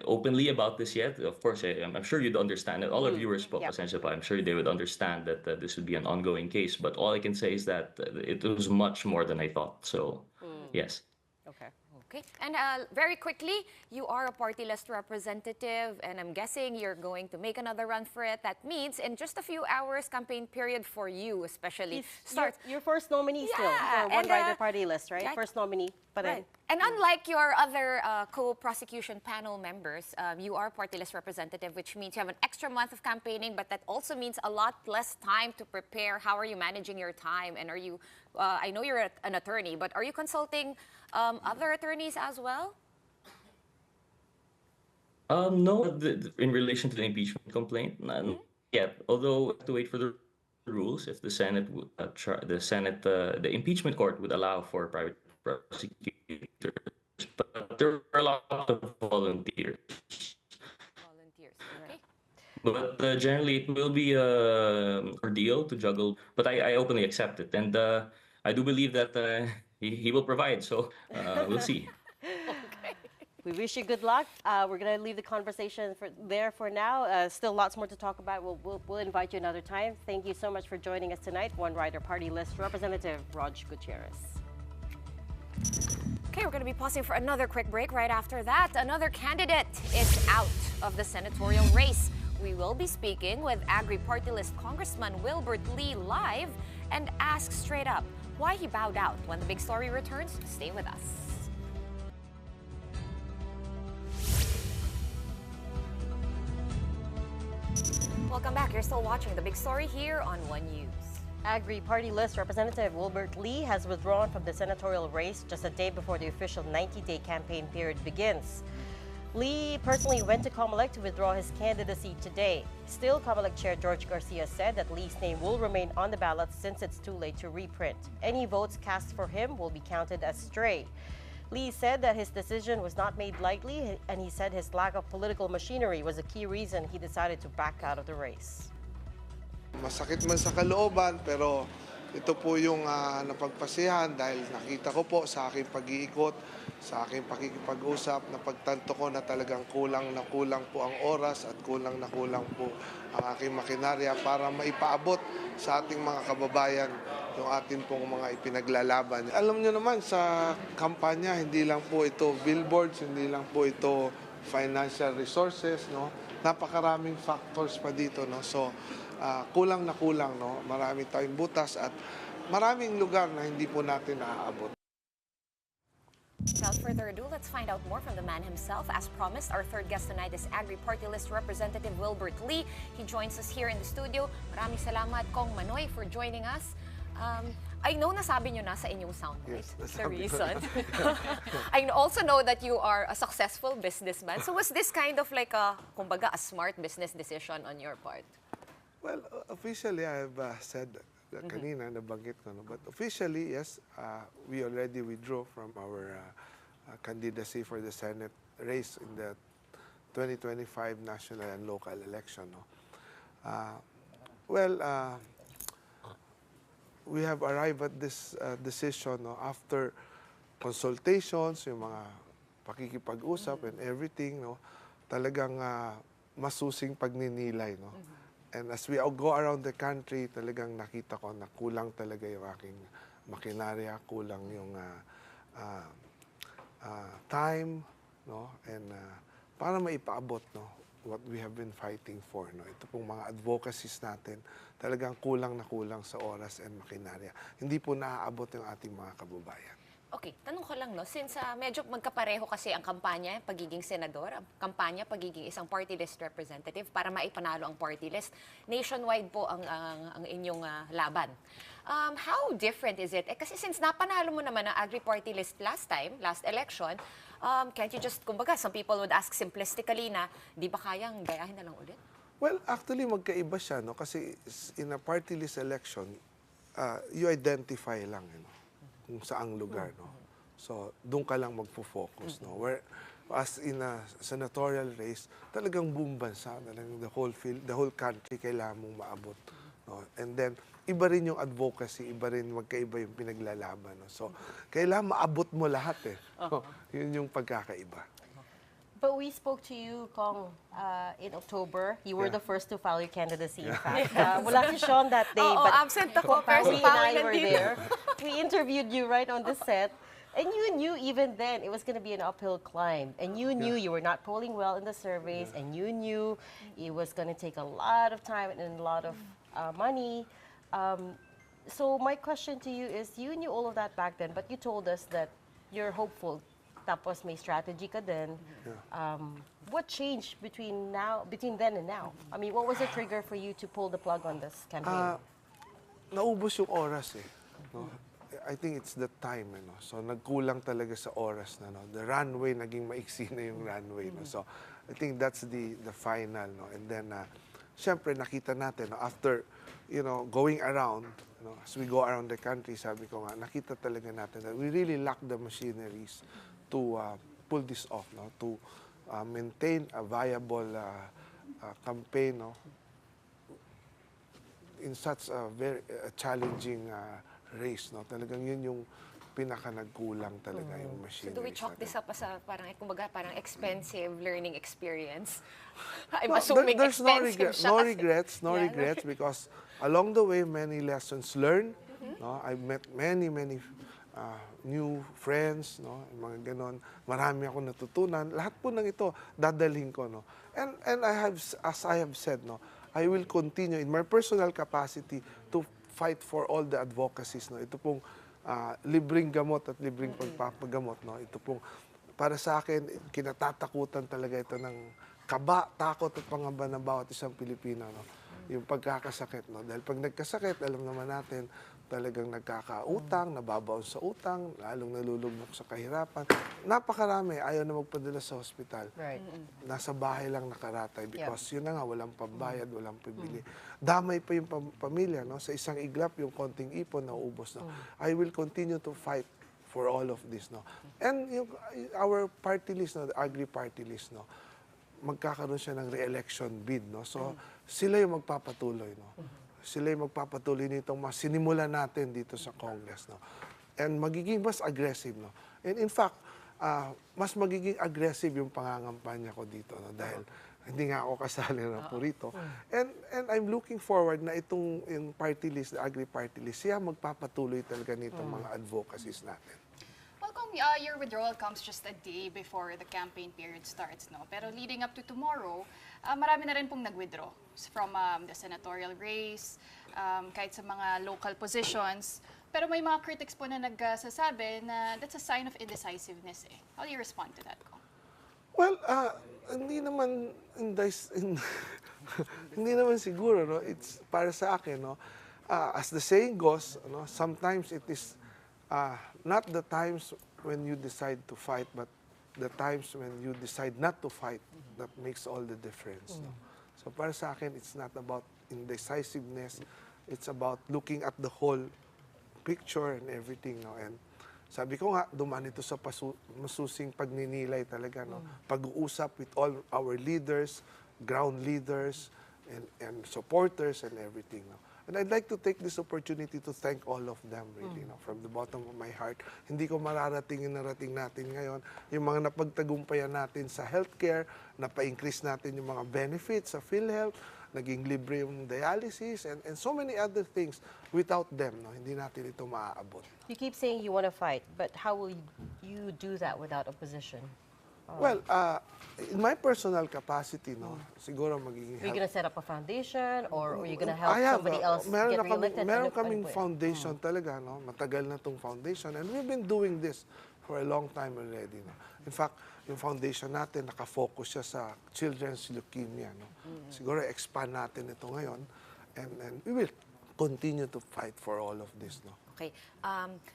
openly about this yet. Of course, I'm sure you'd understand it. All our viewers, I'm sure they would understand that this would be an ongoing case, but all I can say is that it was much more than I thought, so yes. Okay. Okay, and very quickly, you are a party list representative, and I'm guessing you're going to make another run for it. That means in just a few hours, campaign period for you especially starts. Your first nominee still, one by the party list, right? First nominee. Right. And unlike your other co-prosecution panel members, you are party list representative, which means you have an extra month of campaigning, but that also means a lot less time to prepare. How are you managing your time? And are you, I know you're an attorney, but are you consulting other attorneys as well? No, in relation to the impeachment complaint, none yet. Although we have to wait for the rules if the Senate would the impeachment court would allow for private prosecutors. But there are a lot of volunteers. Volunteers. Okay. But generally, it will be a ordeal to juggle. But I openly accept it, and I do believe that he will provide. So we'll see. We wish you good luck. We're going to leave the conversation there for now. Still lots more to talk about. We'll invite you another time. Thank you so much for joining us tonight. One Rider Party List Representative Rog Gutierrez. Okay, we're going to be pausing for another quick break. Right after that, another candidate is out of the senatorial race. We will be speaking with Agri Party List Congressman Wilbert Lee live and ask straight up why he bowed out. When the big story returns, stay with us. Welcome back. You're still watching The Big Story here on One News. Agri Party List Representative Wilbert Lee has withdrawn from the senatorial race just a day before the official 90-day campaign period begins. Lee personally went to COMELEC to withdraw his candidacy today. Still, COMELEC Chair George Garcia said that Lee's name will remain on the ballot since it's too late to reprint. Any votes cast for him will be counted as stray. Lee said that his decision was not made lightly, and he said his lack of political machinery was a key reason he decided to back out of the race. Masakit man sa kalooban, pero ito po yung napagpasiyahan dahil nakita ko po sa aking pag-iikot, sa aking pakikipag-usap, napagtanto ko na talagang kulang na kulang po ang oras at kulang na kulang po ang aking makinarya para maipaabot sa ating mga kababayan yung atin pong mga ipinaglalaban. Alam nyo naman sa kampanya, hindi lang po ito billboards, hindi lang po ito financial resources, no? Napakaraming factors pa dito, no? So, kulang na kulang, no? Marami tayong butas at maraming lugar na hindi po natin naaabot. Without further ado, let's find out more from the man himself. As promised, our third guest tonight is Agri Party List Representative Wilbert Lee. He joins us here in the studio. Maraming salamat, Kong Manoy, for joining us. I know nasabi nyo na sa inyong soundbite. Yes, the reason. I also know that you are a successful businessman. So was this kind of like a smart business decision on your part? Well, officially, I've said kanina, nabanggit ko. No? But officially, yes, we already withdrew from our candidacy for the Senate race in the 2025 national and local election. No? We have arrived at this decision, no, after consultations, yung mga pakikipag-usap and everything, no, talagang masusing pagninilay, no. And as we go around the country, talagang nakita ko na kulang talaga yung aking makinarya, kulang yung time, no, and para maipaabot, no, what we have been fighting for, no. Ito pong mga advocacies natin, talagang kulang na kulang sa oras and makinarya. Hindi po naaabot yung ating mga kababayan. Okay, tanong ko lang, no, since medyo magkapareho kasi ang kampanya, pagiging senador, ang kampanya, pagiging isang party list representative para maipanalo ang party list. Nationwide po ang inyong laban. How different is it? Kasi since napanalo mo naman ang Agri Party List last election, can't you just, kumbaga, some people would ask simplistically na, di ba kayang gayahin na lang ulit? Well, actually, magkaiba siya, no? Kasi in a party list election, you identify lang, you know, kung saang lugar, no? So, doon ka lang magpo-focus, no? Whereas in a senatorial race, talagang buong bansa, talagang the whole country kailangan mong maabot, no? And then, iba rin yung advocacy, iba rin magkaiba yung pinaglalaban, no? So, kailangan maabot mo lahat, eh. Yun yung pagkakaiba. But we spoke to you, Kong, in October. You were the first to file your candidacy, in fact. Wala si Shawn that day, but absent ako, pero we and I were there. We interviewed you right on the set. And you knew even then it was going to be an uphill climb. And you knew you were not polling well in the surveys. And you knew it was going to take a lot of time and a lot of money. So my question to you is, you knew all of that back then, but you told us that you're hopeful. Tapos may strategy ka din. What changed between then and now? I mean, what was the trigger for you to pull the plug on this campaign? Naubos yung oras, eh. No? I think it's the time, no? So nagkulang talaga sa oras na, no? The runway, naging maiksi na yung runway, no? So I think that's the final, no? And then, syempre, nakita natin, no, after, going around, as we go around the country, sabi ko nga, nakita talaga natin that we really lack the machineries to pull this off, no? To maintain a viable campaign, no? In such a very challenging race, no? Talagang yun yung pinaka nagkulang talaga yung So machineries. do we chalk natin. this up as a parang expensive learning experience? I'm No, assuming there's expensive siya no kasi. regrets, no Yeah, regrets because along the way many lessons learned. No, I've met many new friends, no, yung mga ganon. Marami ako natutunan. Lahat po ng ito dadalhin ko, no. And as I have said, no, I will continue in my personal capacity to fight for all the advocacies, no. Ito pong libreng gamot at libreng pagpapagamot, no. Ito pong para sa akin kinatatakutan talaga ito ng kaba, takot at pangamba ng bawat isang Pilipino, no. Yung pagkakasakit, no. Dahil pag nagkasakit, alam naman natin, talagang nagkakautang, nababaon sa utang, lalong nalulugmok sa kahirapan. Napakarami, ayaw na magpadala sa hospital. Right. Nasa bahay lang nakaratay because yun na nga, walang pambayad, walang pabili. Damay pa yung pamilya, no? Sa isang iglap, yung konting ipon, nauubos, no? I will continue to fight for all of this, no? And yung, our party list, no? The agri-party list, no? Magkakaroon siya ng re-election bid, no? So, sila yung magpapatuloy, no? Sila yung magpapatuloy nitong sinimulan natin dito sa Congress, no? And magiging mas aggressive, no? And in fact, mas magiging aggressive yung pangangampanya ko dito, no? Dahil hindi nga ako kasali na po rito. And I'm looking forward na itong yung party list, the agri-party list, siya magpapatuloy talaga nitong mga advocacies natin. Well, kung your withdrawal comes just a day before the campaign period starts, no? Pero leading up to tomorrow, marami na rin pong nag-withdraw from the senatorial race, kahit sa mga local positions. Pero may mga critics po na nagsasabi na that's a sign of indecisiveness, eh. How do you respond to that, Kong? Well, hindi naman hindi naman siguro, no? It's para sa akin, no? As the saying goes, no, sometimes it is not the times when you decide to fight, but the times when you decide not to fight that makes all the difference. No? So para sa akin, it's not about indecisiveness. It's about looking at the whole picture and everything. No? And sabi ko nga, dumaan ito sa masusing pagninilay talaga. No? Pag-uusap with all our leaders, ground leaders, and supporters and everything. No? And I'd like to take this opportunity to thank all of them, really, no, from the bottom of my heart. Hindi ko mararating yung narating natin ngayon. Yung mga napagtagumpayan natin sa healthcare, napa-increase natin yung mga benefits sa PhilHealth, naging libre yung dialysis, and so many other things. Without them, no, hindi natin ito maaabot. You keep saying you want to fight, but how will you do that without opposition? Well, in my personal capacity, no, siguro magiging Are you going to set up a foundation or are you going to help somebody else get reelected? Meron kaming foundation talaga, no? Matagal na tong foundation and we've been doing this for a long time already, no? In fact, yung foundation natin nakafocus siya sa children's leukemia, no? Siguro expand natin ito ngayon and we will continue to fight for all of this, no? Okay.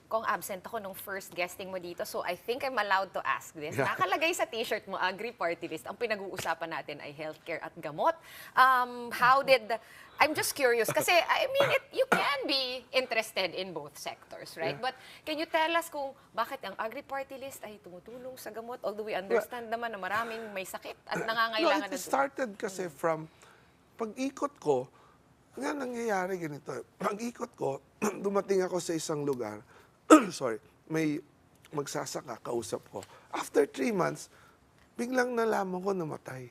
Kung absent ako nung first guesting mo dito, so I think I'm allowed to ask this. Nakalagay sa t-shirt mo, Agri-Party List, ang pinag-uusapan natin ay healthcare at gamot. I'm just curious, kasi I mean, you can be interested in both sectors, right? Yeah. But can you tell us kung bakit ang Agri-Party List ay tumutulong sa gamot? Although we understand naman na maraming may sakit at nangangailangan No, it started kasi from pag-ikot ko, nga nangyayari ganito. Pag-ikot ko, dumating ako sa isang lugar, sorry, may magsasaka, kausap ko. After 3 months, biglang nalaman ko namatay.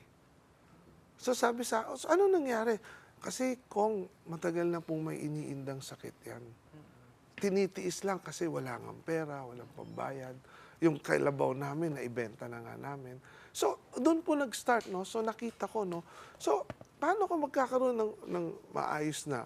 So sabi sa so, ano nangyari? Kasi kung matagal na pong may iniindang sakit yan, tinitiis lang kasi wala nga pera, walang pambayad. Yung kailabaw namin, naibenta na nga namin. So, doon po nag-start, no? So, nakita ko, no? So, paano ko magkakaroon ng maayos na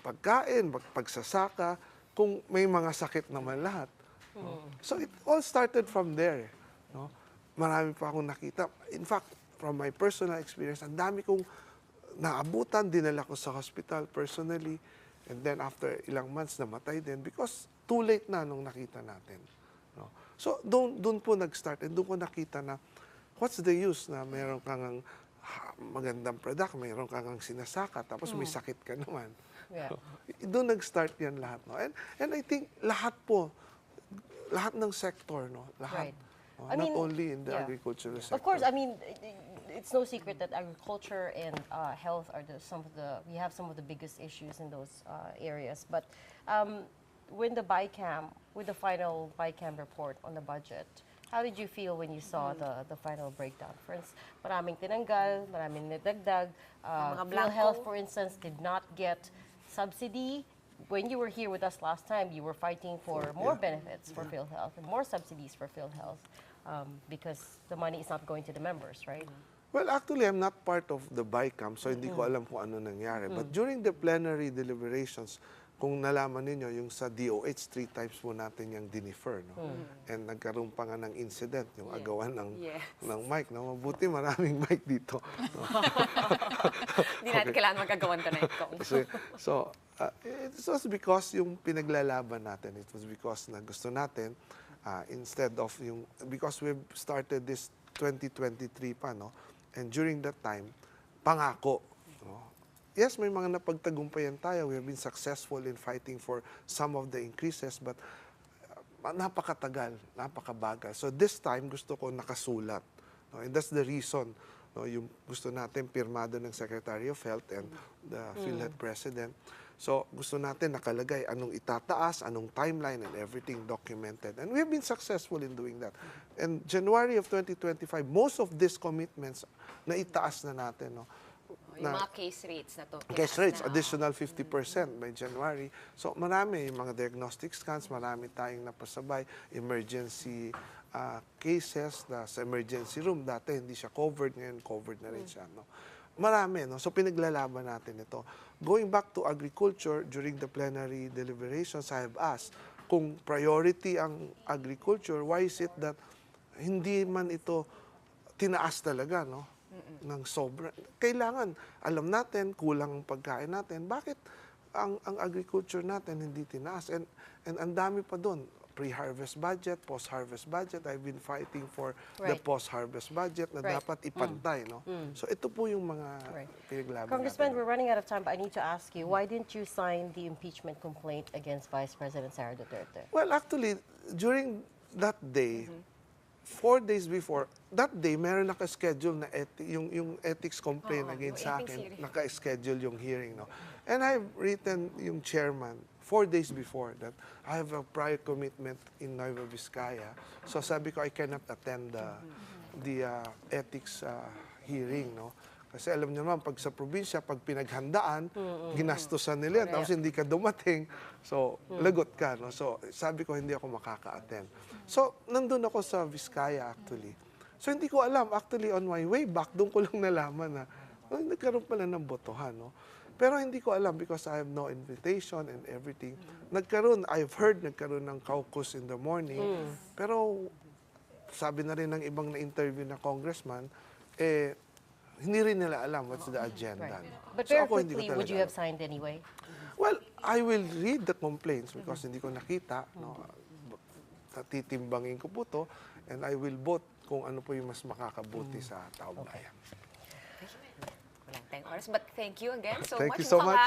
pagkain, pagsasaka, kung may mga sakit naman lahat? No? So, it all started from there, no? Marami pa akong nakita. In fact, from my personal experience, ang dami kong naabutan, dinala ko sa hospital personally, and then after ilang months, namatay din because too late na nung nakita natin. No? So, doon po nag-start and doon ko nakita na what's the use na meron kang magandang product, meron kang sinasaka, tapos may sakit ka naman. Yeah. Doon nag-start yan lahat. No? And I think lahat ng sector, no? Lahat. Right. No? I mean, not only in the yeah. agricultural sector. Of course, I mean, it's no secret that agriculture and health are we have some of the biggest issues in those areas. But with the final BICAM report on the budget, how did you feel when you saw the final breakdown? For instance, maraming tinanggal, maraming nidagdag. PhilHealth, for instance, did not get subsidy. When you were here with us last time, you were fighting for more benefits for PhilHealth and more subsidies for PhilHealth because the money is not going to the members, right? Well, actually, I'm not part of the BICAM, so hindi ko alam kung ano nangyari. But during the plenary deliberations, kung nalaman ninyo, yung sa DOH, 3 times po natin yung dinifer. No? And nagkaroon pa nga ng incident, yung agawan ng mic. No? Mabuti maraming mic dito. No? Hindi natin kailangan magagawan tonight, Kong. So, it was because yung pinaglalaban natin, it was because na gusto natin, instead of because we've started this 2023 pa, no? And during that time, pangako. No? Yes, may mga napagtagumpayan tayo. We have been successful in fighting for some of the increases, but napakatagal, napakabagal. So this time, gusto ko nakasulat. No? And that's the reason, no, yung gusto natin pirmado ng Secretary of Health and the PhilHealth President. So gusto natin nakalagay anong itataas, anong timeline, and everything documented. And we have been successful in doing that. And January of 2025, most of these commitments na itaas na natin. No? Yung mga case rates na to. Case rates, additional 50% by January. So marami, yung mga diagnostic scans, marami tayong napasabay, emergency cases na sa emergency room. Dati hindi siya covered, ngayon covered na rin siya. No? Marami, no? So pinaglalaban natin ito. Going back to agriculture, during the plenary deliberations, I have asked kung priority ang agriculture, why is it that hindi man ito tinaas talaga, no? Ng sobra. Kailangan, alam natin, kulang ang pagkain natin. Bakit ang agriculture natin hindi tinaas? And ang dami pa doon. Pre-harvest budget, post-harvest budget. I've been fighting for the post-harvest budget na dapat ipantay. No? So ito po yung mga pinaglaban Congressman, natin. we're running out of time, but I need to ask you, why didn't you sign the impeachment complaint against Vice President Sara Duterte? Well, actually, during that day, 4 days before, that day, meron naka-schedule na yung ethics complaint against sa akin, naka-schedule yung hearing. No? And I've written yung chairman 4 days before that I have a prior commitment in Nueva Vizcaya. So sabi ko, I cannot attend the ethics hearing. No? Kasi alam niyo naman, pag sa probinsya, pag pinaghandaan, ginastusan nila, tapos hindi ka dumating, so lagot ka. No? So sabi ko, hindi ako makaka-attend. So nandun ako sa Vizcaya actually. So hindi ko alam, actually on my way back, doon ko lang nalaman na nagkaroon pala ng botohan. No? Pero hindi ko alam because I have no invitation and everything. I've heard nagkaroon ng caucus in the morning. Pero sabi na rin ng ibang na-interview na congressman, hindi rin nila alam what's the agenda. Right. But very quickly, would you have signed anyway? Well, I will read the complaints because hindi ko nakita. No? Titimbangin ko po to and I will vote kung ano po yung mas makakabuti sa taong bayan. Oras. But thank you again so thank much. You so much.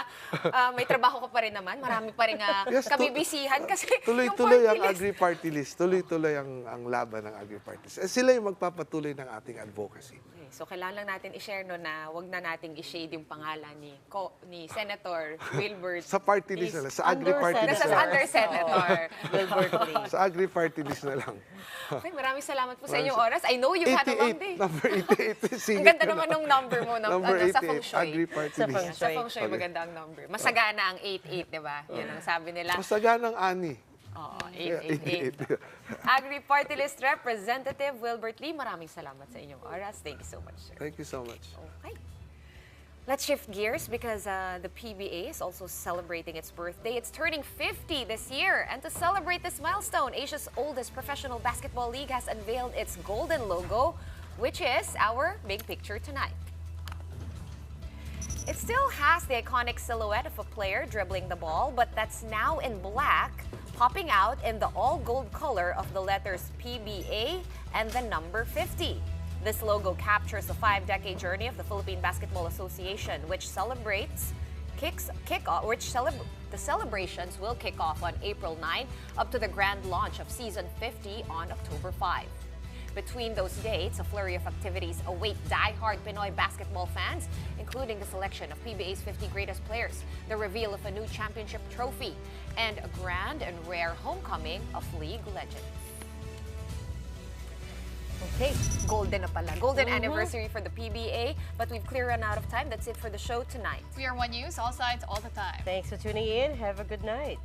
May trabaho ka pa rin naman. Marami pa rin kabibisihan kasi tuloy-tuloy ang agri-party list. Tuloy-tuloy ang laban ng agri-party list. Sila yung magpapatuloy ng ating advocacy. Okay. So kailangan lang natin i-share no na wag na nating i-shade yung pangalan ni Senator Wilbert. Sa party list na lang. Sa agri-party list na lang. Under Senator Wilbert Lee. Sa agri-party list na lang. Okay, maraming salamat po sa inyong oras. I know you've had a long day. Number 88. Ang ganda naman ng number mo. Number 88. Sa feng shui. Agri-party list. Sa feng shui, maganda ang number. Masagana ang 88, di ba? Yan ang sabi nila. Masagana ang ani. Oo, 888. Agri-party list representative Wilbert Lee, maraming salamat sa inyong oras. Thank you so much, sir. Thank you so much. Okay. Let's shift gears because the PBA is also celebrating its birthday. It's turning 50 this year. And to celebrate this milestone, Asia's oldest professional basketball league has unveiled its golden logo, which is our big picture tonight. It still has the iconic silhouette of a player dribbling the ball, but that's now in black, popping out in the all-gold color of the letters PBA and the number 50. This logo captures the 5-decade journey of the Philippine Basketball Association, which the celebrations will kick off on April 9 up to the grand launch of season 50 on October 5. Between those dates, a flurry of activities await die-hard Pinoy basketball fans, including the selection of PBA's 50 greatest players, the reveal of a new championship trophy, and a grand and rare homecoming of league legends. Okay, golden na pala. Golden anniversary for the PBA, but we've clearly run out of time. That's it for the show tonight. We are One News, all sides, all the time. Thanks for tuning in. Have a good night.